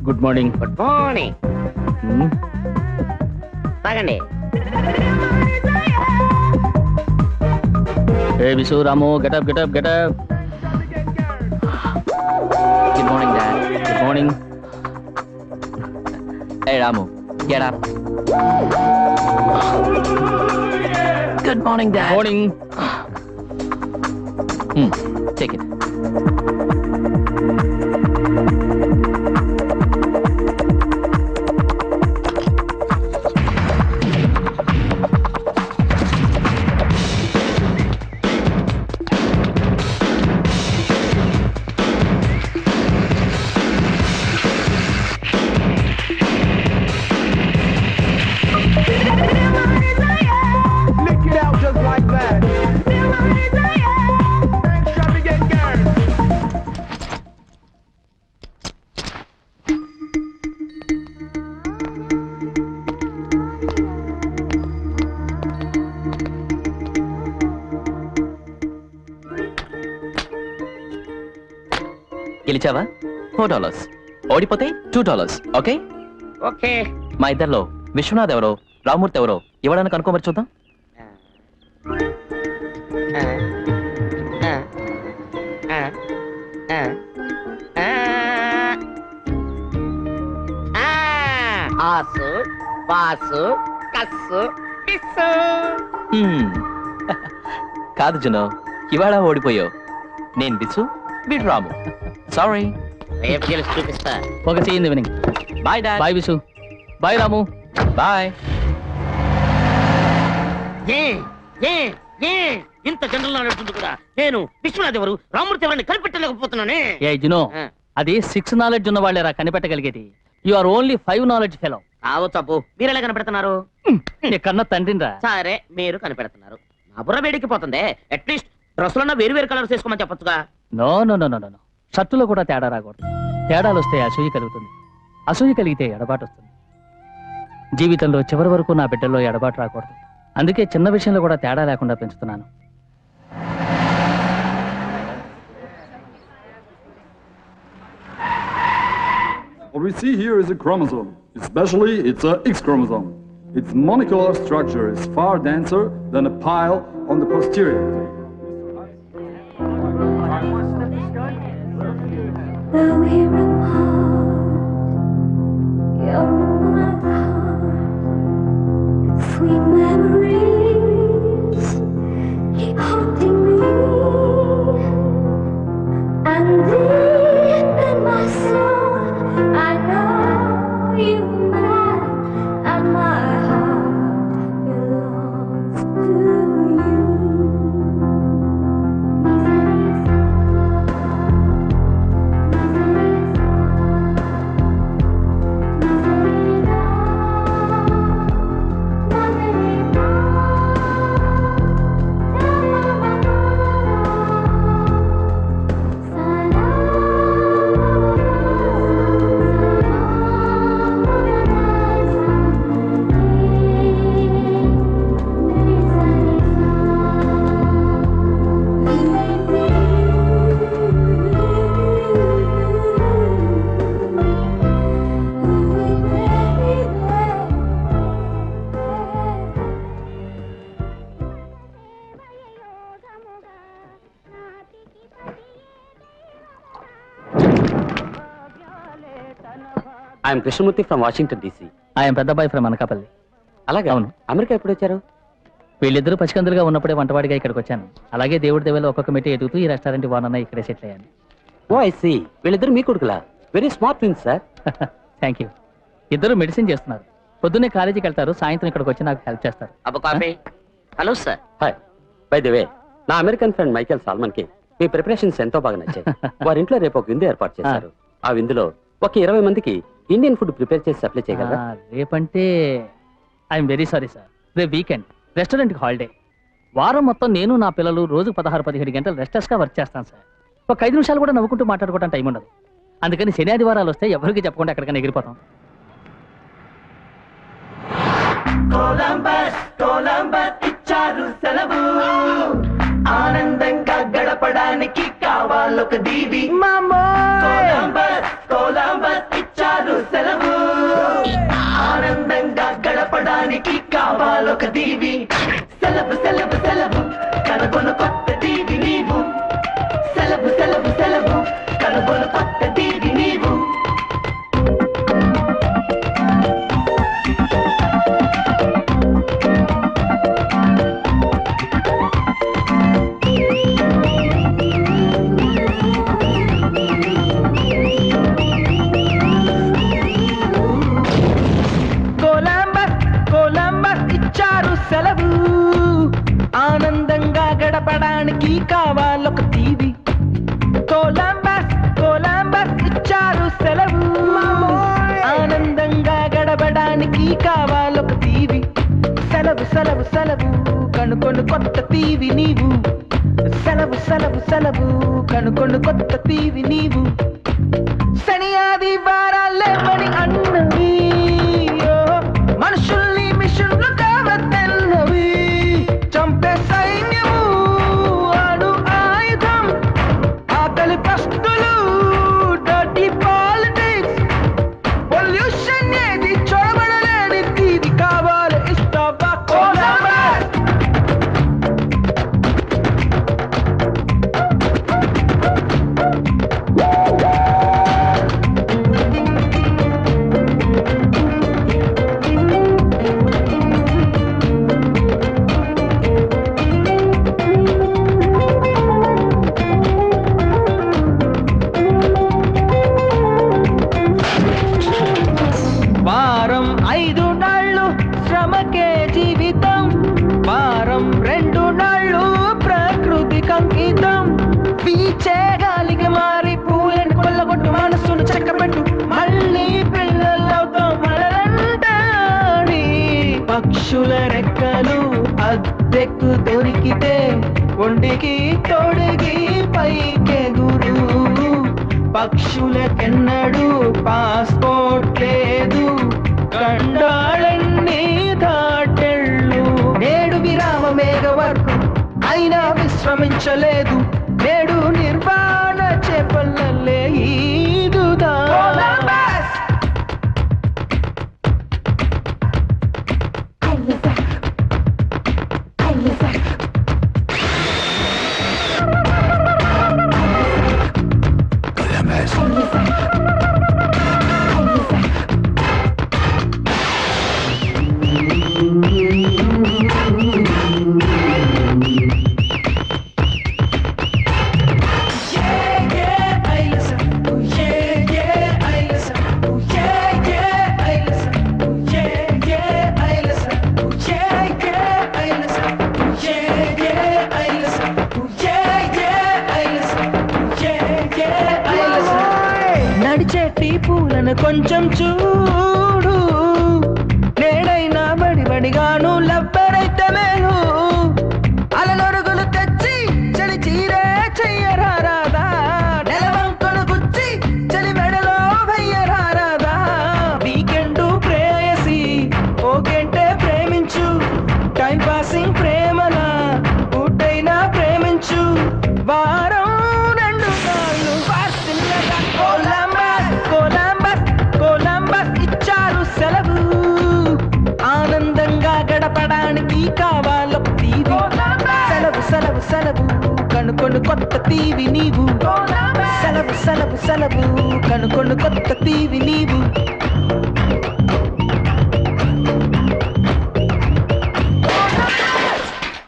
Good morning. Good morning. తాగండి. ఏ Visu Ramu get up get up get up. Good morning dad. Good morning. ఏ Ramu get up. Good morning dad. Morning. Take it. గెలిచావా $4, ఓడిపోతే $2. Okay okay. మా ఇద్దరిలో విశ్వనాథ్ ఎవరో రామూర్తి ఎవరో ఇవ్వడానికి అనుకోమరి చూద్దాం. ఆసు బాసు కస్సు పిస్సు. కాదు జునో, ఇవాళ ఓడిపోయావు. నేను బిసు, వీడు రాము. సారీ. రేపు గెలిచి చూపిస్తా. ఒక scene evening. Bye dad. Bye Visu. Bye Ramu. Bye. ఇంత జనరల్ నాలెడ్జ్ ఉంది కూడా నేను విశ్వనాథ్ ఎవరు రామూర్తి ఎవరిని కనిపెట్టలేకపోతున్నానే. ఏ జునో, అది 6 నాలెడ్జ్ ఉన్న వాళ్ళేరా కనిపెట్టగలిగేది. You are only 5 knowledge fellow. కావచ్చు అప్పు. మీరు ఎలా కనిపెడుతున్నారు? నీ కన్నా తండ్రిరా. సరే మీరు కనిపెడుతున్నారు. నా బుర్ర వేడికిపోతుంది. అట్లీస్ట్ డ్రెస్సులన్నా వేరు వేరు కలర్స్ వేసుకోమని చెప్పొచ్చుగా. No no no no no. షర్టులో కూడా తేడా రాకూడదు. తేడాలు వస్తే అసూయ కలుగుతుంది. అసూయ కలిగితే ఎడబాటు వస్తుంది. జీవితంలో చివరి వరకు నా బిడ్డల్లో ఎడబాటు రాకూడదు. అందుకే చిన్న విషయంలో కూడా తేడా లేకుండా పెంచుతున్నాను. What we see here is a chromosome. Especially, it's a X chromosome. Its molecular structure is far denser than a pile on the posterior. Though we're apart, you're in my heart. Sweet memories keep haunting me, and deep in my soul, I know you're mine, and my heart belongs to you. These are I'm Krishnamurthy from Washington DC. ఆయన పెద్ద అబ్బాయి from Anakapalli. అలాగే అవును. America ఎప్పుడు వచ్చారు? వీళ్ళిద్దరూ పసికందులుగా ఉన్నప్పుడే వంటవాడిగా ఇక్కడికి వచ్చాను. అలాగే దేవుడి దేవలో ఒక్కొక్క మెట్టి ఎదుగుతూ ఈ రెస్టారెంట్ ఓనర్ ఇక్కడే సెటిల్ అయ్యాను. Oh I see. వీళ్ళిద్దరు మీ కొడుకులా? Very smart twins sir. Thank you. ఇద్దరు మెడిసిన్ చేస్తున్నారు. పొద్దున్నే కాలేజీకి వెళ్తారు, సాయంత్రం ఇక్కడికి వచ్చి నాకు హెల్ప్ చేస్తారు. అబ్బా coffee. Hello sir. Hi. By the way, నా అమెరికన్ ఫ్రెండ్ మైకేల్ సాల్మన్ కి మీ ప్రిపరేషన్స్ ఎంతో బాగా నచ్చాయి. వారి ఇంట్లో రేపు ఒక విందు ఏర్పాటు చేశారు. ఆ విందులో ఒక 20 మందికి ఇండియన్ ఫుడ్ ప్రిపేర్ చేసి సప్లై చేయగలరా? రేపంటే ఐఎమ్ వెరీ సారీ సార్. రేపు వీకెండ్, రెస్టారెంట్కి హాలిడే. వారం మొత్తం నేను నా పిల్లలు రోజు 16-17 గంటలు రెస్టర్స్గా వర్క్ చేస్తాను సార్. ఒక 5 నిమిషాలు కూడా నవ్వుకుంటూ మాట్లాడుకోవడం టైం ఉండదు. అందుకని శని ఆదివారాలు వస్తే ఎవరికి చెప్పకుండా ఎక్కడికైనా ఎగిరిపోతాం. ఇచ్చారు సెలవు, ఆనందంగా గడపడానికి కావాలొక దీవి. కొలంబస్ ఇచ్చారు సెలవు, ఆనందంగా గడపడానికి కావాలొక దీవి. సెలవు సెలవు సెలవు కనుగొను కొత్త దీవి నీవు. సెలవు సెలవు సెలవు కనుగొను కొత్త దీవి నీవు. సెలవు, ఆనందంగా గడపడానికి కావాలొక తీవి. కొలంబస్ ఇచ్చారు సెలవు, ఆనందంగా గడపడానికి కావాలొక తీవి. సెలవు సెలవు సెలవు కనుకొను కొత్త తీవి నీవు. సెలవు సెలవు సెలవు కనుకొను కొత్త తీవి నీవు. శని ఆదివారాలే పని అన్నవి, మనుషుల్ని మిషన్లు కావద్దన్నవి. చంపే సైన్యము అణు ఆయుధం, ఆకలి పస్తులు, డర్టీ పాలిటిక్స్, పొల్యూషన్ ఏది చూడబడలేని తీవి కావాలి. ఇస్తావా కొలంబస్? వారం 5 నాళ్ళు శ్రమకే జీవితం, వారం 2 నాళ్ళు ప్రకృతికి అంకితం. పీచే గాలికి మారి పూలను కొల్లగొట్టు, మనసును చక్కబెట్టు, మళ్ళీ పిల్లలవుతాం మనలంటాడి. పక్షుల రెక్కలు అద్దెకు దొరికితే ఒంటికి తొడిగి పైకెగురు. పక్షులకెన్నడూ పాస్పోర్ట్ లేదు, కండాళన్ని దాటెళ్ళు. నేడు విరామ మేఘ వరకు అయినా విశ్రమించలేదు, నేడు నిర్వాణ చేపల్లే ఈదుదా. నడిచేటి పూలను కొంచెం చూడు, నేడైనా బడిబడిగాను లబ్బరైతే మేలు. అలనొరుగులు తెచ్చి చలి చీరే చెయ్యరాదా, నెలవంకలు గుచ్చి చలి మెడలో వెయ్యరాదా. వీకెండ్ ప్రేయసి ఓ గంటే ప్రేమించు, టైం పాసింగ్ ప్రేమలా పూటైనా ప్రేమించు. వారం 2 నాళ్ళు పార్సిల్లగా కొలంబస్ ఇచ్చారు సెలవు, ఆనందంగా గడపడానికి కావాలొక తీవి. సెలవు సెలవు సెలవు కనుకొను కొత్త తీవి నీవు. సెలవు సెలవు సెలవు కనుకొను కొత్త తీవి నీవు.